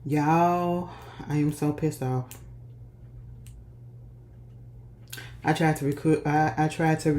Y'all, I am so pissed off. I tried to I tried to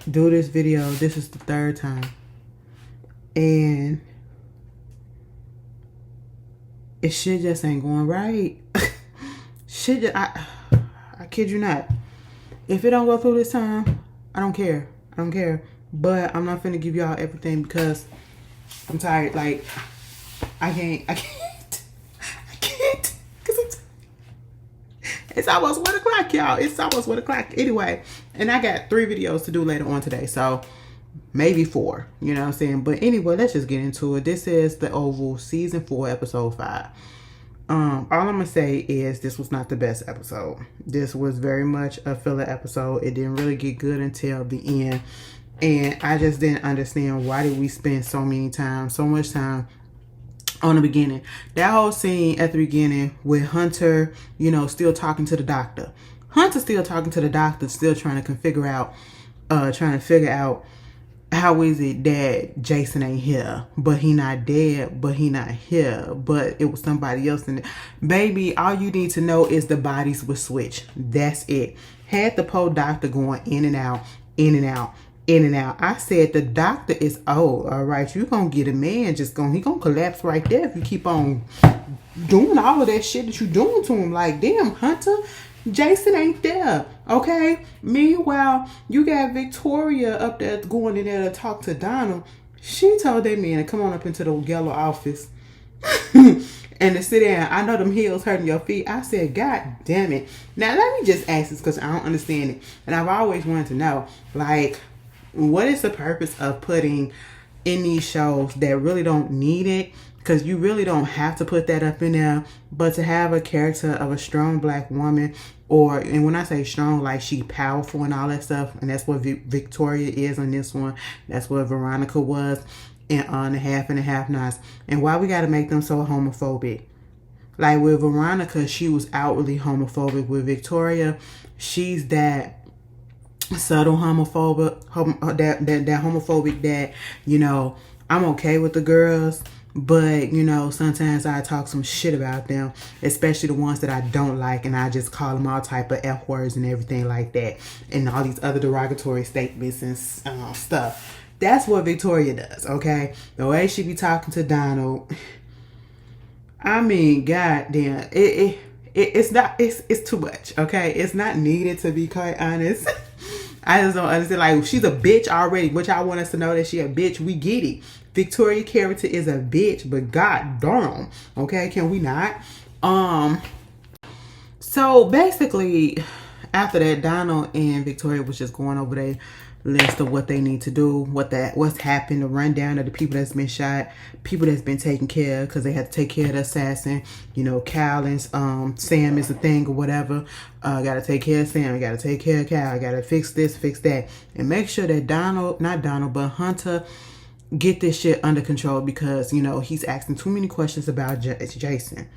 do this video. This is the third time. And shit just ain't going right. I kid you not. If it don't go through this time, I don't care. I don't care. But I'm not finna give y'all everything because I'm tired. Like, I can't. Because it's almost 1 o'clock, y'all. It's almost 1 o'clock. Anyway, and I got 3 videos to do later on today. So, maybe 4. You know what I'm saying? But anyway, let's just get into it. This is The Oval, Season 4, Episode 5. All I'm going to say is this was not the best episode. This was very much a filler episode. It didn't really get good until the end. And I just didn't understand why did we spend so much time on the beginning. That whole scene at the beginning with Hunter, still talking to the doctor. Hunter still talking to the doctor, still trying to figure out how is it that Jason ain't here, but he not dead, but he not here, but it was somebody else in it. Baby, all you need to know is the bodies were switched. That's it. Had the poor doctor going in and out, in and out, in and out. I said the doctor is old. All right, you gonna get a man he gonna collapse right there if you keep on doing all of that shit that you doing to him. Like, damn, Hunter, Jason ain't there. Okay. Meanwhile, you got Victoria up there going in there to talk to Donald. She told that man to come on up into the yellow office and to sit down. I know them heels hurting your feet. I said, God damn it. Now let me just ask this because I don't understand it, and I've always wanted to know, like, what is the purpose of putting in these shows that really don't need it? Because you really don't have to put that up in there, but to have a character of a strong black woman, and when I say strong, like she powerful and all that stuff, and that's what Victoria is on this one. That's what Veronica was on the Half and Half Nots. And why we got to make them so homophobic? Like with Veronica, she was outwardly homophobic. With Victoria, she's that subtle homophobic, that homophobic that, I'm okay with the girls, but, sometimes I talk some shit about them, especially the ones that I don't like, and I just call them all type of F words and everything like that, and all these other derogatory statements and stuff. That's what Victoria does, okay? The way she be talking to Donald, I mean, goddamn, it's too much, okay? It's not needed, to be quite honest. I just don't understand. Like, she's a bitch already, which I want us to know that she a bitch. We get it. Victoria character is a bitch, but god darn, okay, can we not? So basically, after that, Donald and Victoria was just going over their list of what they need to do, what's happened, the rundown of the people that's been shot, people that's been taken care of because they had to take care of the assassin. Cal and Sam is the thing or whatever. Gotta take care of Sam, gotta take care of Cal, gotta fix this, fix that, and make sure that Hunter get this shit under control because, he's asking too many questions about Jason.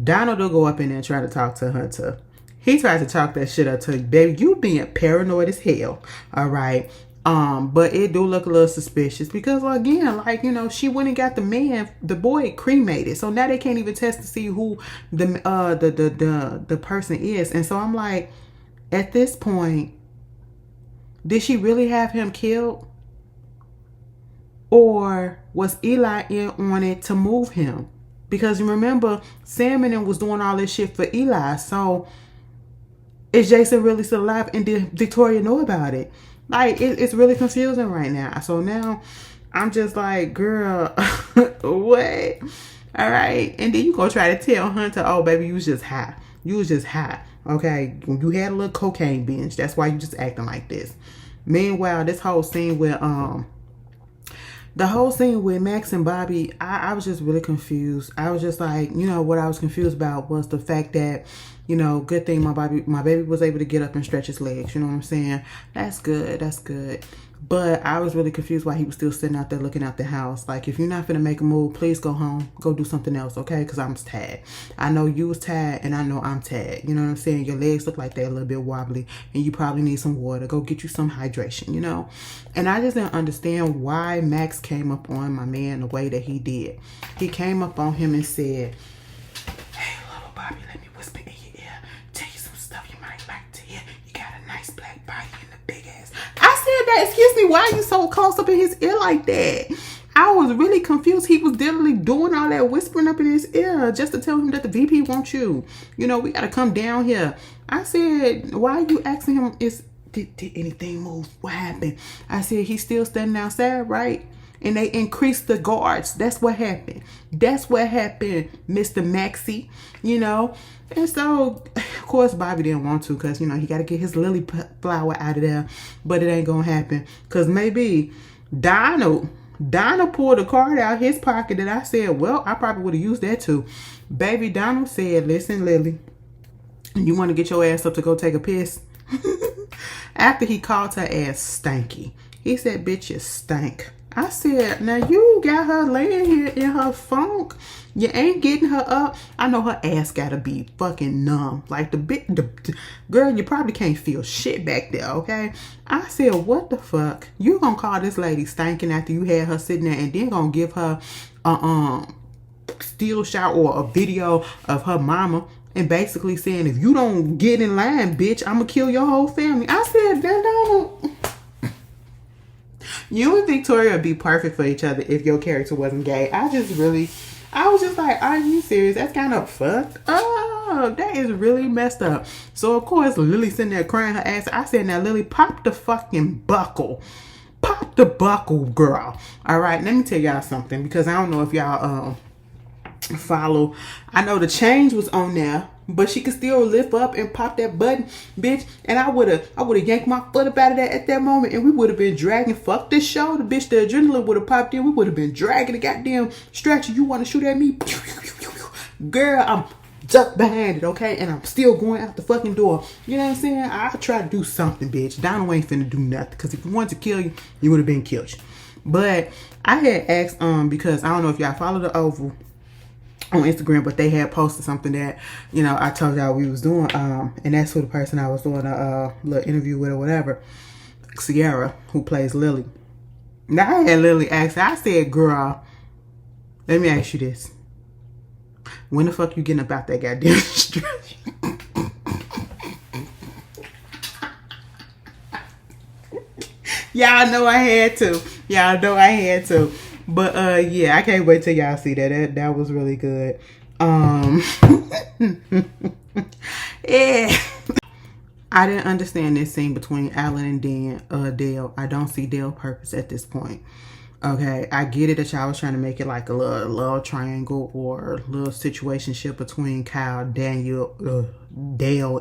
Donald will go up in there and try to talk to Hunter. He tries to talk that shit up to you, baby. You being paranoid as hell. All right. But it do look a little suspicious because, again, like, she went and got the boy cremated. So now they can't even test to see who the person is. And so I'm like, at this point, did she really have him killed? Or was Eli in on it to move him? Because you remember, Sam and him was doing all this shit for Eli. So is Jason really still alive? And did Victoria know about it? Like, it's really confusing right now. So now I'm just like, girl, what? All right. And then you go try to tell Hunter, oh, baby, you was just high. You was just high. Okay. You had a little cocaine binge. That's why you just acting like this. Meanwhile, this whole scene with, Max and Bobby, I was just really confused. I was just like, what I was confused about was the fact that, good thing my baby was able to get up and stretch his legs. You know what I'm saying? That's good. But I was really confused why he was still sitting out there looking out the house. Like, if you're not finna make a move, please go home. Go do something else, okay? Because I'm tired. I know you was tired, and I know I'm tired. You know what I'm saying? Your legs look like they're a little bit wobbly, and you probably need some water. Go get you some hydration, you know? And I just didn't understand why Max came up on my man the way that he did. He came up on him and said, "Hey, little Bobby, let me whisper in your ear. Tell you some stuff you might like to hear. You got a nice black body and a big ass." I said that, excuse me, why are you so close up in his ear like that? I was really confused. He was literally doing all that whispering up in his ear just to tell him that the VP wants you. You know, we got to come down here. I said, why are you asking him, did anything move? What happened? I said, he's still standing outside, right? And they increased the guards. That's what happened. That's what happened, Mr. Maxie, you know. And so, of course, Bobby didn't want to because, you know, he got to get his lily flower out of there. But it ain't going to happen because maybe Donald pulled a card out his pocket that I said, well, I probably would have used that too. Baby Donald said, listen, Lily, you want to get your ass up to go take a piss? After he called her ass stanky. He said, bitch, you stank. I said, now you got her laying here in her funk. You ain't getting her up. I know her ass gotta be fucking numb. Like girl, you probably can't feel shit back there, okay? I said, what the fuck? You gonna call this lady stinking after you had her sitting there and then gonna give her a still shot or a video of her mama and basically saying, if you don't get in line, bitch, I'm gonna kill your whole family. I said, don't. You and Victoria would be perfect for each other if your character wasn't gay. I was just like, are you serious? That's kind of fucked up. That is really messed up. So, of course, Lily sitting there crying her ass. I said, now, Lily, pop the fucking buckle. Pop the buckle, girl. All right, let me tell y'all something because I don't know if y'all follow. I know the change was on there, but she could still lift up and pop that button, bitch. And I would have yanked my foot up out of that at that moment, and we would have been dragging. Fuck this show, the bitch. The adrenaline would have popped in. We would have been dragging the goddamn stretcher. You want to shoot at me, girl? I'm ducked behind it, okay? And I'm still going out the fucking door. You know what I'm saying? I try to do something, bitch. Donald ain't finna do nothing because if he wanted to kill you, you would have been killed. But I had asked because I don't know if y'all follow the Oval on Instagram, but they had posted something that, you know, I told y'all we was doing, and that's who the person I was doing a little interview with or whatever, Sierra, who plays Lily. Now I had Lily ask, I said, girl, let me ask you this. When the fuck you getting about that goddamn stretch? Y'all know I had to. Y'all know I had to. But yeah, I can't wait till y'all see that. That was really good. Yeah. I didn't understand this scene between Alan and Dale. I don't see Dale purpose at this point. Okay, I get it that y'all was trying to make it like a little love triangle or a little situationship between Kyle, Dale,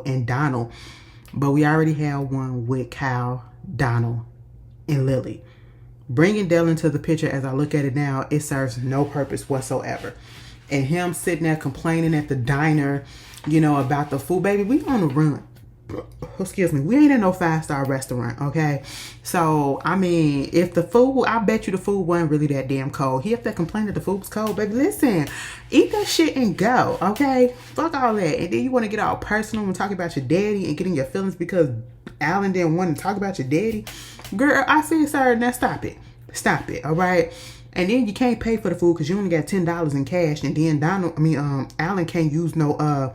and Donald. But we already had one with Kyle, Donald, and Lily. Bringing Dale into the picture, as I look at it now, it serves no purpose whatsoever. And him sitting there complaining at the diner, you know, about the food. Baby, we on the run. Excuse me. We ain't in no 5-star restaurant, okay? So, I mean, if the food, I bet you the food wasn't really that damn cold. He up there complaining that the food was cold. Baby, listen. Eat that shit and go, okay? Fuck all that. And then you want to get all personal and talk about your daddy and get in your feelings because Alan didn't want to talk about your daddy. Girl, I said, sir, now stop it. Stop it, all right? And then you can't pay for the food because you only got $10 in cash. And then Alan can't use no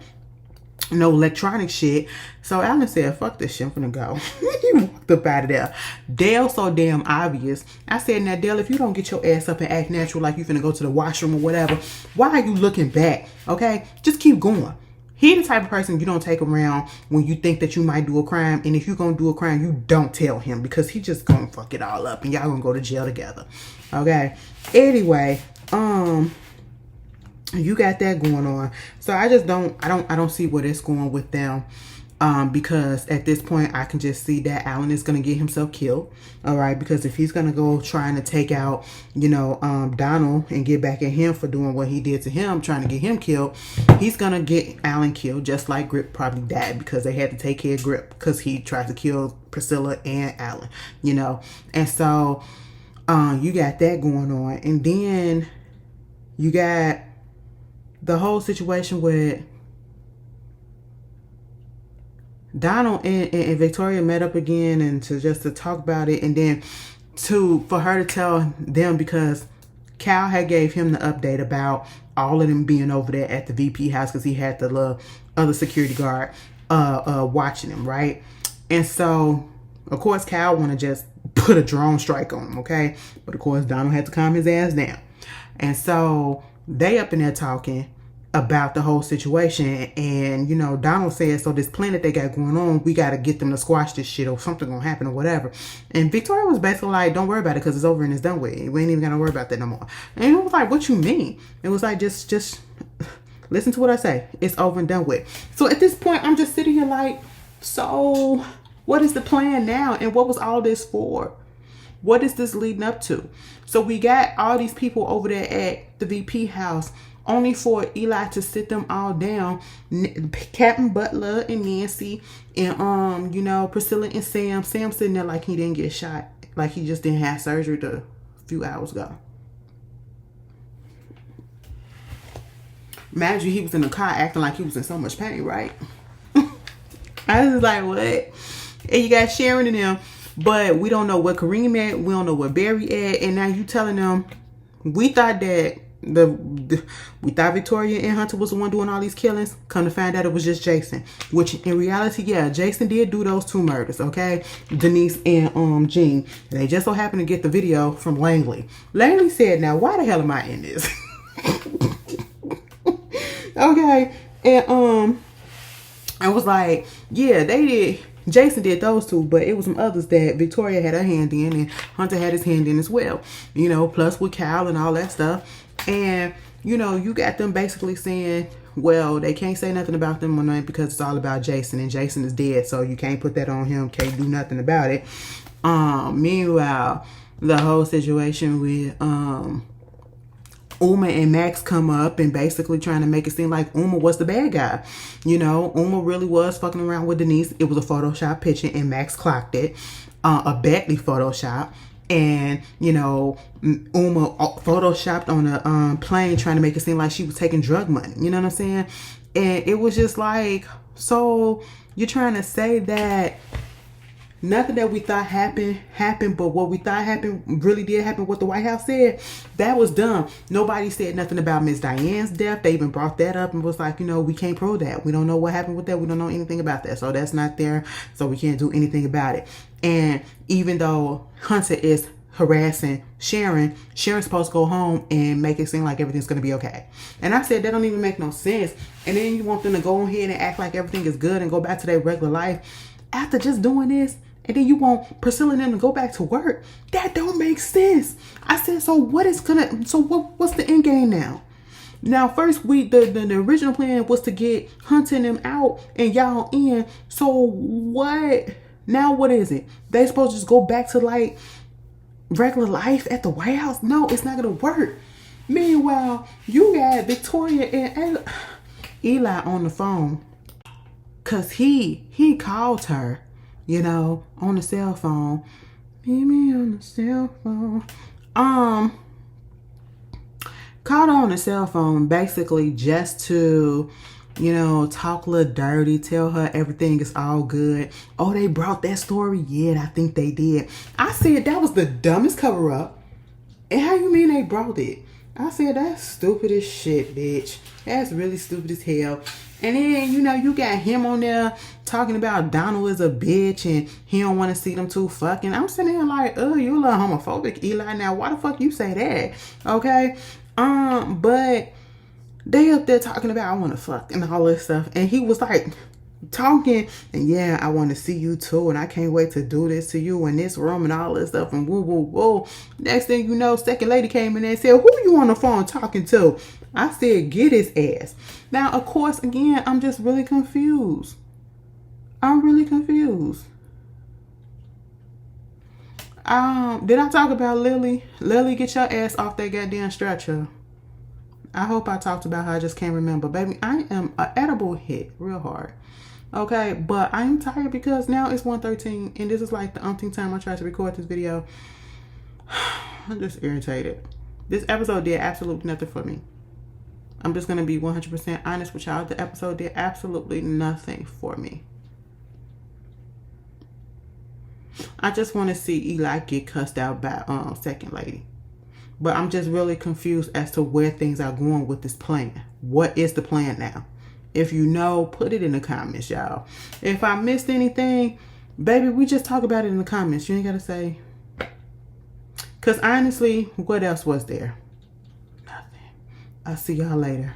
electronic shit. So Alan said, fuck this shit, I'm finna go. He walked up out of there. Dale so damn obvious. I said, now Dale, if you don't get your ass up and act natural like you finna go to the washroom or whatever, why are you looking back? Okay? Just keep going. He the type of person you don't take around when you think that you might do a crime. And if you're going to do a crime, you don't tell him because he just going to fuck it all up. And y'all going to go to jail together. Okay. Anyway, you got that going on. So I just don't see where it's going with them. because at this point I can just see that Alan is going to get himself killed. All right, because if he's going to go trying to take out, Donald and get back at him for doing what he did to him, trying to get him killed, he's going to get Alan killed, just like Grip probably died because they had to take care of Grip because he tried to kill Priscilla and Alan, and so you got that going on. And then you got the whole situation with Donald and Victoria met up again, and to talk about it, and then for her to tell them, because Cal had gave him the update about all of them being over there at the VP house because he had the little other security guard watching him, right? And so of course Cal want to just put a drone strike on him, okay? But of course Donald had to calm his ass down. And so they up in there talking about the whole situation, and Donald said, so this plan that they got going on, we got to get them to squash this shit or something gonna happen or whatever. And Victoria was basically like, don't worry about it because it's over and it's done with. We ain't even gonna worry about that no more. And it was like, what you mean? It was like, just listen to what I say. It's over and done with. So at this point I'm just sitting here like, so what is the plan now, and what was all this for? What is this leading up to? So we got all these people over there at the VP house, only for Eli to sit them all down. Captain Butler and Nancy and Priscilla and Sam. Sam sitting there like he didn't get shot, like he just didn't have surgery a few hours ago. Imagine he was in the car acting like he was in so much pain, right? I was like, what? And you got Sharon and them, but we don't know what Kareem at. We don't know where Barry at. And now you telling them we thought that we thought Victoria and Hunter was the one doing all these killings. Come to find out it was just Jason. Which in reality, yeah, Jason did do those 2 murders, okay? Denise and Jean. They just so happened to get the video from Langley. Langley said, now why the hell am I in this? Okay. And I was like, yeah, they did. Jason did those 2, but it was some others that Victoria had her hand in and Hunter had his hand in as well. Plus with Cal and all that stuff. And, you got them basically saying, well, they can't say nothing about them or nothing because it's all about Jason, and Jason is dead, so you can't put that on him, can't do nothing about it. Meanwhile, the whole situation with Uma and Max come up and basically trying to make it seem like Uma was the bad guy. Uma really was fucking around with Denise. It was a Photoshop picture and Max clocked it. A Bentley Photoshop. And, Uma photoshopped on a plane trying to make it seem like she was taking drug money. You know what I'm saying? And it was just like, so you're trying to say that nothing that we thought happened, but what we thought happened really did happen. What the White House said, that was dumb. Nobody said nothing about Miss Diane's death. They even brought that up and was like, we can't prove that. We don't know what happened with that. We don't know anything about that. So that's not there. So we can't do anything about it. And even though Hunter is harassing Sharon's supposed to go home and make it seem like everything's going to be okay. And I said, that don't even make no sense. And then you want them to go ahead and act like everything is good and go back to their regular life after just doing this. And then you want Priscilla and them to go back to work. That don't make sense. I said, so what's the end game now? Now, first, the original plan was to get Hunter and them out and y'all in. So what? Now what is it? They supposed to just go back to like regular life at the White House? No, it's not gonna work. Meanwhile, you got Victoria and Eli on the phone, cause he called her, on the cell phone. Meet me on the cell phone. Called her on the cell phone basically just to, talk a little dirty, tell her everything is all good. Oh, they brought that story? Yeah, I think they did. I said that was the dumbest cover up. And how you mean they brought it? I said, that's stupid as shit, bitch. That's really stupid as hell. And then, you got him on there talking about Donald is a bitch and he don't want to see them two fucking. I'm sitting there like, oh, you a little homophobic, Eli. Now, why the fuck you say that? Okay? But they up there talking about I want to fuck and all this stuff. And he was like talking, and yeah, I want to see you too, and I can't wait to do this to you in this room and all this stuff and woo woo woo. Next thing you know, second lady came in there and said, who you on the phone talking to? I said, get his ass. Now, of course, again, I'm just really confused. I'm really confused. Did I talk about Lily? Lily, get your ass off that goddamn stretcher. I hope I talked about her. I just can't remember. Baby, I am an edible hit real hard. Okay, but I'm tired because now it's 1:13 and this is like the umpteenth time I tried to record this video. I'm just irritated. This episode did absolutely nothing for me. I'm just going to be 100% honest with y'all. The episode did absolutely nothing for me. I just want to see Eli get cussed out by Second Lady. But I'm just really confused as to where things are going with this plan. What is the plan now? If you know, put it in the comments, y'all. If I missed anything, baby, we just talk about it in the comments. You ain't got to say. Because honestly, what else was there? Nothing. I'll see y'all later.